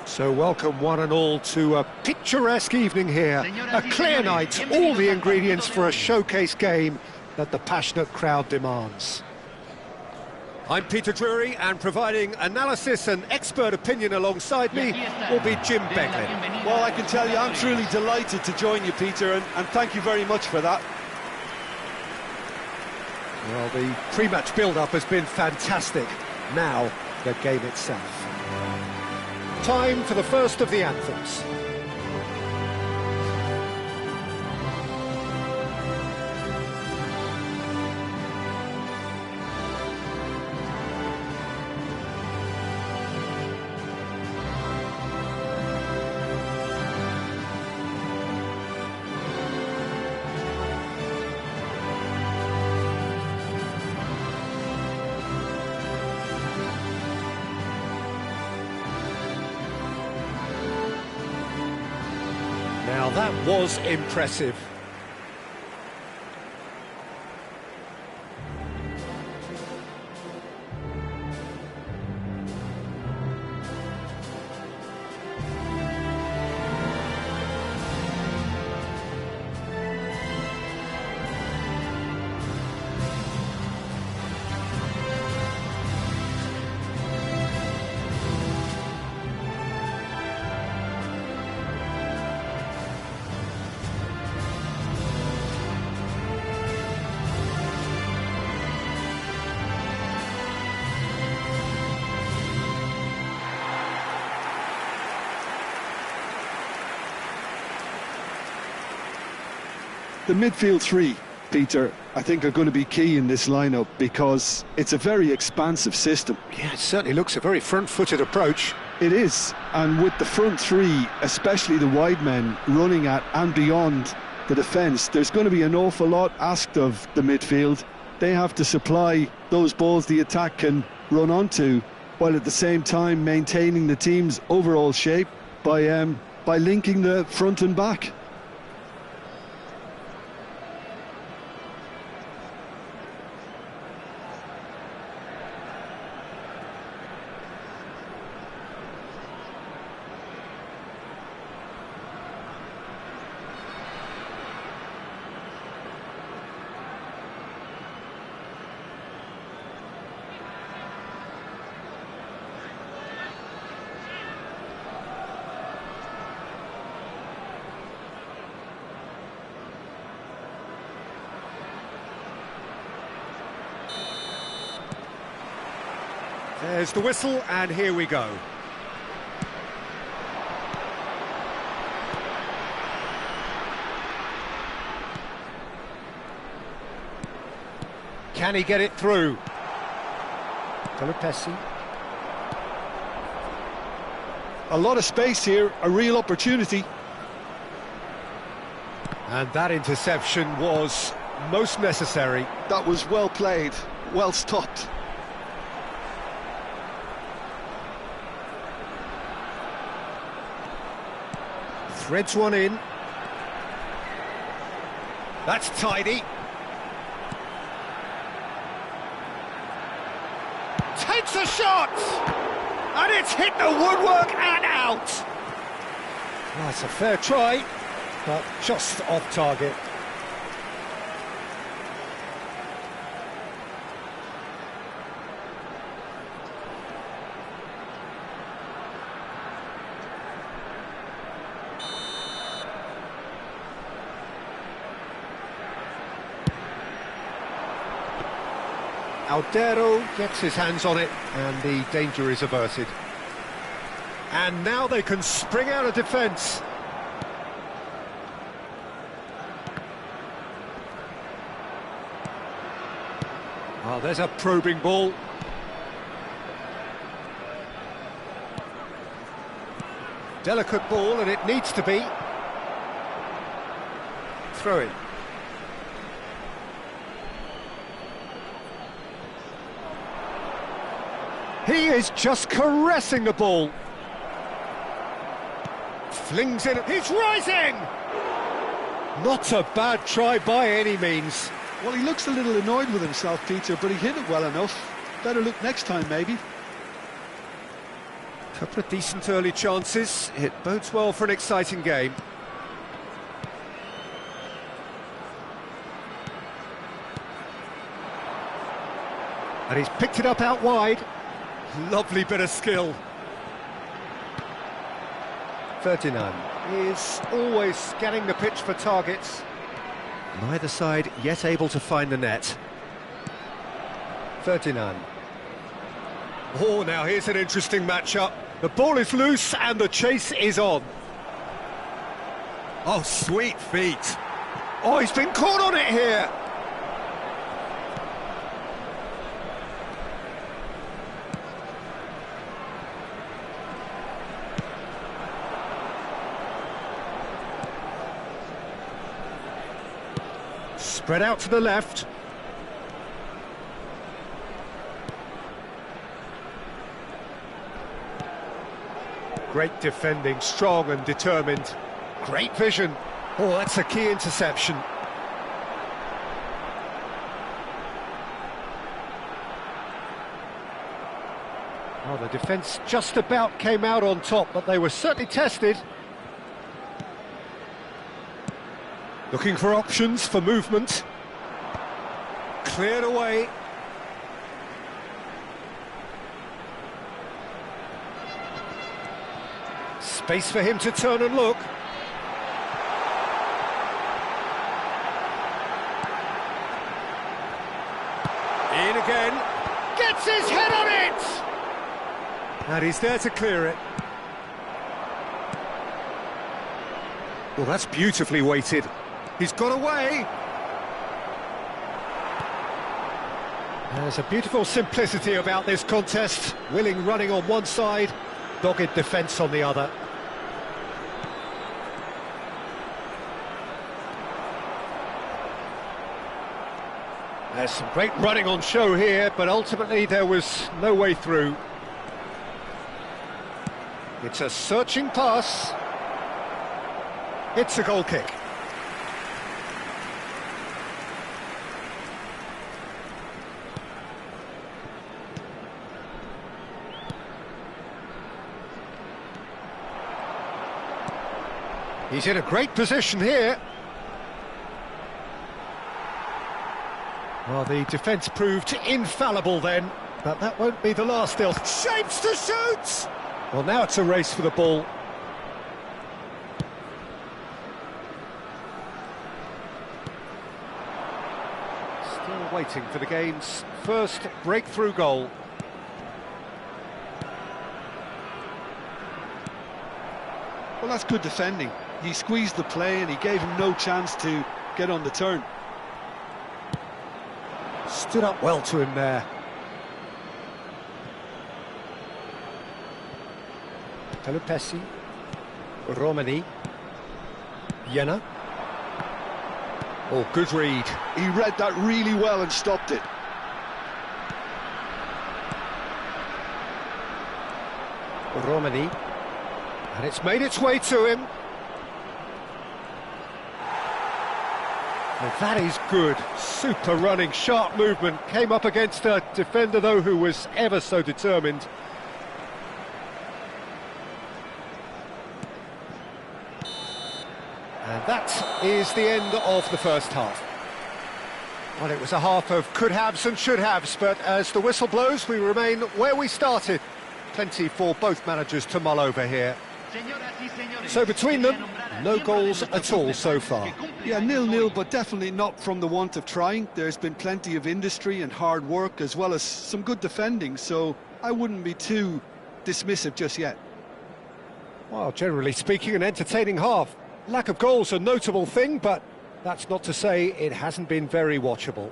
So welcome one and all to a picturesque evening here, a clear night, all the ingredients for a showcase game that the passionate crowd demands. I'm Peter Drury, and providing analysis and expert opinion alongside me will be Jim Begley. Well, I can tell you I'm truly delighted to join you, Peter, and thank you very much for that. Well, the pre-match build-up has been fantastic. Now, the game itself. Time for the first of the anthems. Now that was impressive. The midfield three, Peter, I think are going to be key in this lineup because it's a very expansive system. Yeah, it certainly looks a very front-footed approach. It is, and with the front three, especially the wide men, running at and beyond the defence, there's going to be an awful lot asked of the midfield. They have to supply those balls the attack can run onto, while at the same time maintaining the team's overall shape by linking the front and back. There's the whistle, and here we go. Can he get it through? Pelopessi. A lot of space here, a real opportunity. And that interception was most necessary. That was well played, well stopped. Threads one in. That's tidy. Takes a shot! And it's hit the woodwork and out! Well, it's a fair try, but just off target. Aldero gets his hands on it, and the danger is averted. And now they can spring out of defence. Oh, there's a probing ball. Delicate ball, and it needs to be. Throw it. He is just caressing the ball. Flings it. He's rising! Not a bad try by any means. Well, he looks a little annoyed with himself, Peter, but he hit it well enough. Better look next time, maybe. Couple of decent early chances. It bodes well for an exciting game. And he's picked it up out wide. Lovely bit of skill. Ferdinand is always scanning the pitch for targets. Neither side yet able to find the net. Ferdinand. Oh, now here's an interesting matchup. The ball is loose and the chase is on. Oh, sweet feet. Oh, he's been caught on it here. Spread out to the left. Great defending, strong and determined. Great vision. Oh, that's a key interception. Oh, the defence just about came out on top, but they were certainly tested. Looking for options for movement. Cleared away. Space for him to turn and look. In again. Gets his head on it! And he's there to clear it. Well, that's beautifully weighted. He's got away. There's a beautiful simplicity about this contest. Willing running on one side, dogged defence on the other. There's some great running on show here, but ultimately there was no way through. It's a searching pass. It's a goal kick. He's in a great position here. Well, the defence proved infallible then, but that won't be the last. They'll shapes to shoot! Well, now it's a race for the ball. Still waiting for the game's first breakthrough goal. Well, that's good defending. He squeezed the play and he gave him no chance to get on the turn. Stood up well to him there. Pelupesi, Romani, Jena. Oh, good read. He read that really well and stopped it. Romani. And it's made its way to him. And that is good. Super running, sharp movement. Came up against a defender, though, who was ever so determined. And that is the end of the first half. Well, it was a half of could-haves and should-haves, but as the whistle blows, we remain where we started. Plenty for both managers to mull over here. So between them, no goals at all so far. Yeah, 0-0, but definitely not from the want of trying. There's been plenty of industry and hard work, as well as some good defending, so I wouldn't be too dismissive just yet. Well, generally speaking, an entertaining half. Lack of goals a notable thing, but that's not to say it hasn't been very watchable.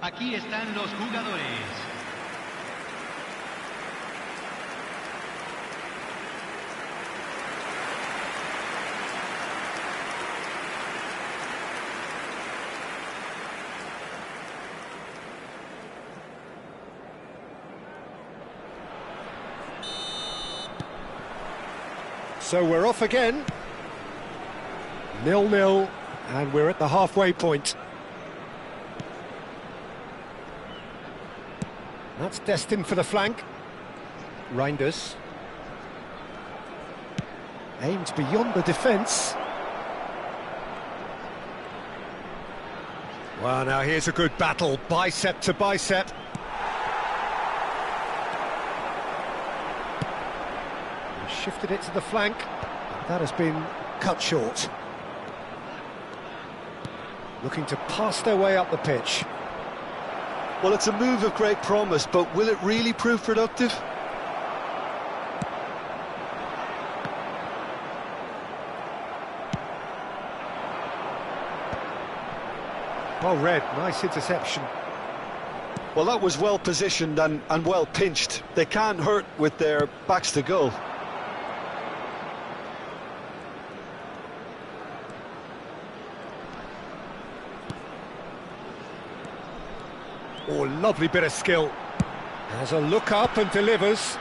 Aquí están los jugadores. So we're off again. 0-0, and we're at the halfway point. That's destined for the flank. Reinders. Aimed beyond the defence. Well, now here's a good battle, bicep to bicep. Shifted it to the flank. That has been cut short. Looking to pass their way up the pitch. Well, it's a move of great promise, but will it really prove productive? Well read, nice interception. Well, that was well positioned and well pinched. They can't hurt with their backs to goal. Oh, lovely bit of skill. Has a look up and delivers.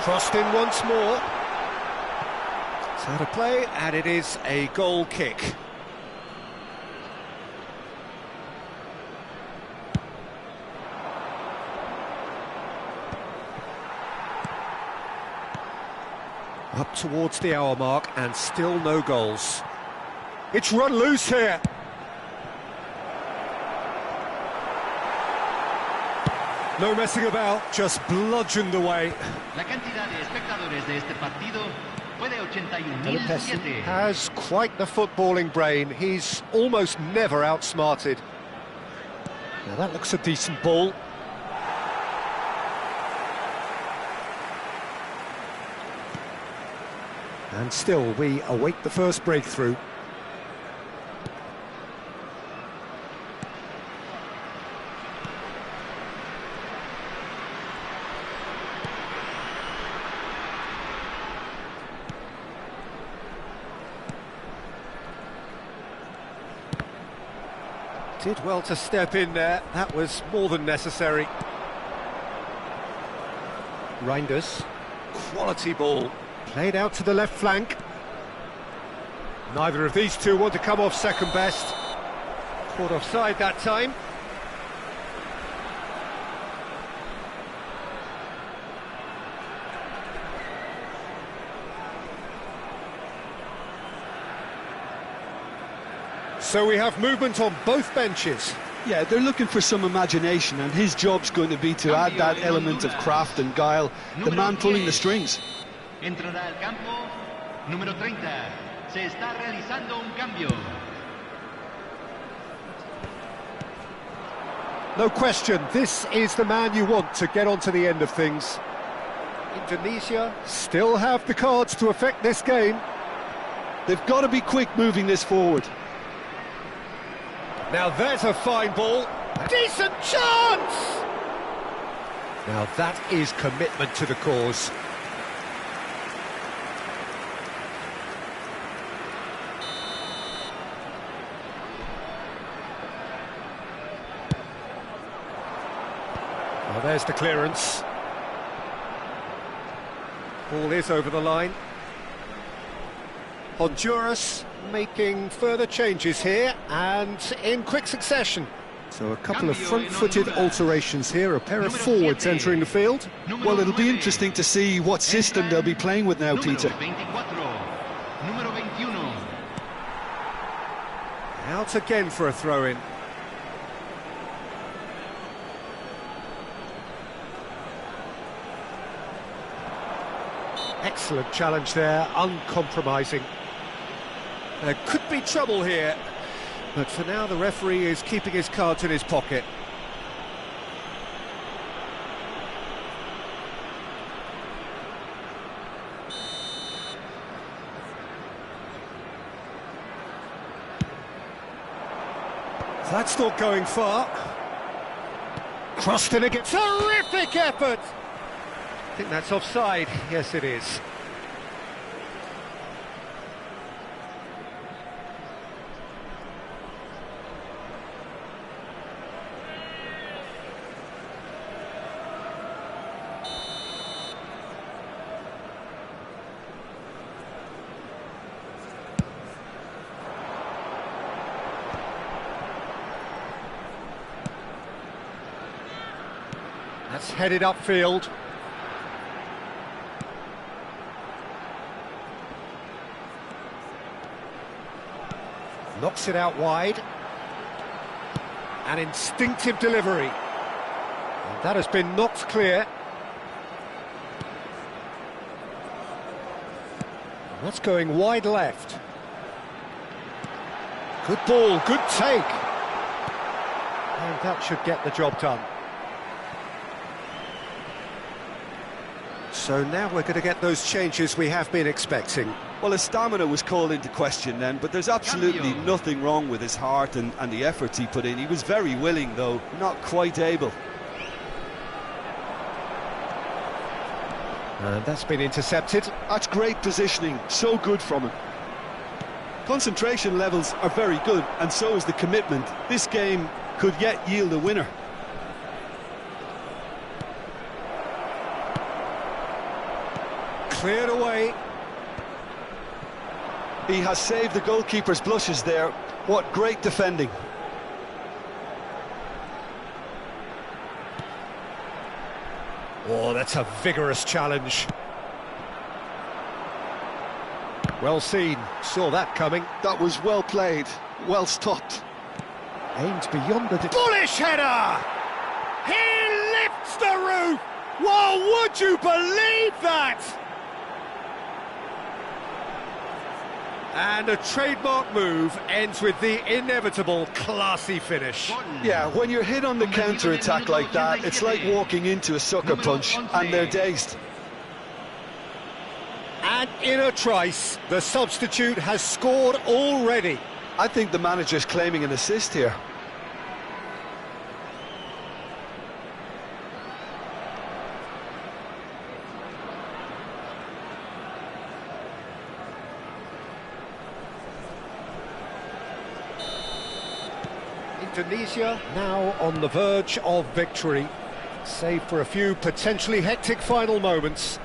Crossed in once more. It's out of play, and it is a goal kick. Up towards the hour mark, and still no goals. It's run loose here. No messing about, just bludgeoned away. La cantidad de espectadores de este partido fue de 81.007. Has quite the footballing brain. He's almost never outsmarted. Now that looks a decent ball. And still, we await the first breakthrough. Did well to step in there. That was more than necessary. Reinders. Quality ball. Played out to the left flank. Neither of these two want to come off second best. Caught offside that time. So we have movement on both benches. Yeah, they're looking for some imagination, and his job's going to be to add that element of craft and guile, the man pulling the strings. Entrará al campo número 30. Se está realizando un cambio. No question, this is the man you want to get onto the end of things. Indonesia still have the cards to affect this game. They've got to be quick moving this forward. Now there's a fine ball. Decent chance! Now that is commitment to the cause. Well, there's the clearance. Ball is over the line. Honduras making further changes here, and in quick succession. So a couple of front-footed alterations here, a pair of forwards entering the field. Well, it'll be interesting to see what system they'll be playing with now, Peter. Out again for a throw-in. Excellent challenge there, uncompromising. There could be trouble here, but for now the referee is keeping his cards in his pocket. That's not going far. Crossed in again. Terrific effort! I think that's offside. Yes, it is. That's headed upfield. Knocks it out wide. An instinctive delivery. And that has been knocked clear. That's going wide left. Good ball, good take. And that should get the job done. So now we're going to get those changes we have been expecting. Well, his stamina was called into question then, but there's absolutely nothing wrong with his heart and the efforts he put in. He was very willing, though, not quite able. And that's been intercepted. That's great positioning, so good from him. Concentration levels are very good, and so is the commitment. This game could yet yield a winner. Cleared away. He has saved the goalkeeper's blushes there. What great defending. Oh, that's a vigorous challenge. Well seen, saw that coming. That was well played, well stopped. Aimed beyond the... Bullish header! He lifts the roof! Well, would you believe that? And a trademark move ends with the inevitable classy finish. Yeah, when you're hit on the counter-attack like that, it's like walking into a sucker punch, and they're dazed. And in a trice, the substitute has scored already. I think the manager's claiming an assist here. Indonesia now on the verge of victory, save for a few potentially hectic final moments.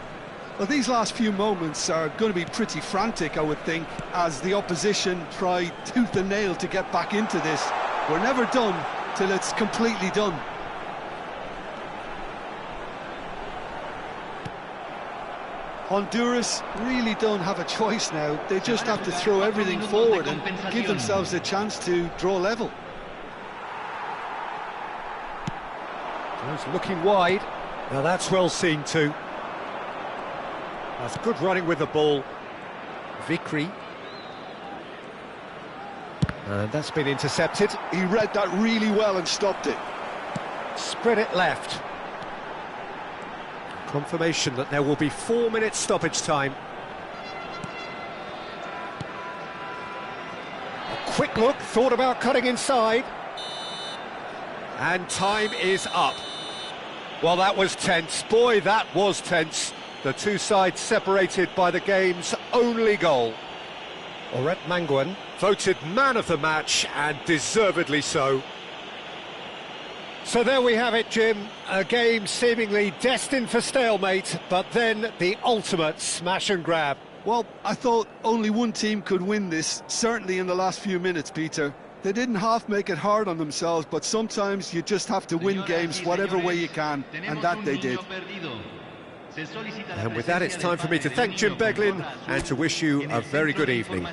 Well, these last few moments are going to be pretty frantic, I would think, as the opposition try tooth and nail to get back into this. We're never done till it's completely done. Honduras really don't have a choice now. They just have to throw everything forward and give themselves a chance to draw level. He's looking wide. Now that's well seen too. That's good running with the ball. Vikri. And that's been intercepted. He read that really well and stopped it. Spread it left. Confirmation that there will be 4 minutes stoppage time. A quick look, thought about cutting inside. And time is up. Well, that was tense. Boy, that was tense. The two sides separated by the game's only goal. Oret Mangwan voted man of the match, and deservedly so. So there we have it, Jim. A game seemingly destined for stalemate, but then the ultimate smash and grab. Well, I thought only one team could win this, certainly in the last few minutes, Peter. They didn't half make it hard on themselves, but sometimes you just have to win games whatever way you can, and that they did. And with that, it's time for me to thank Jim Beglin and to wish you a very good evening.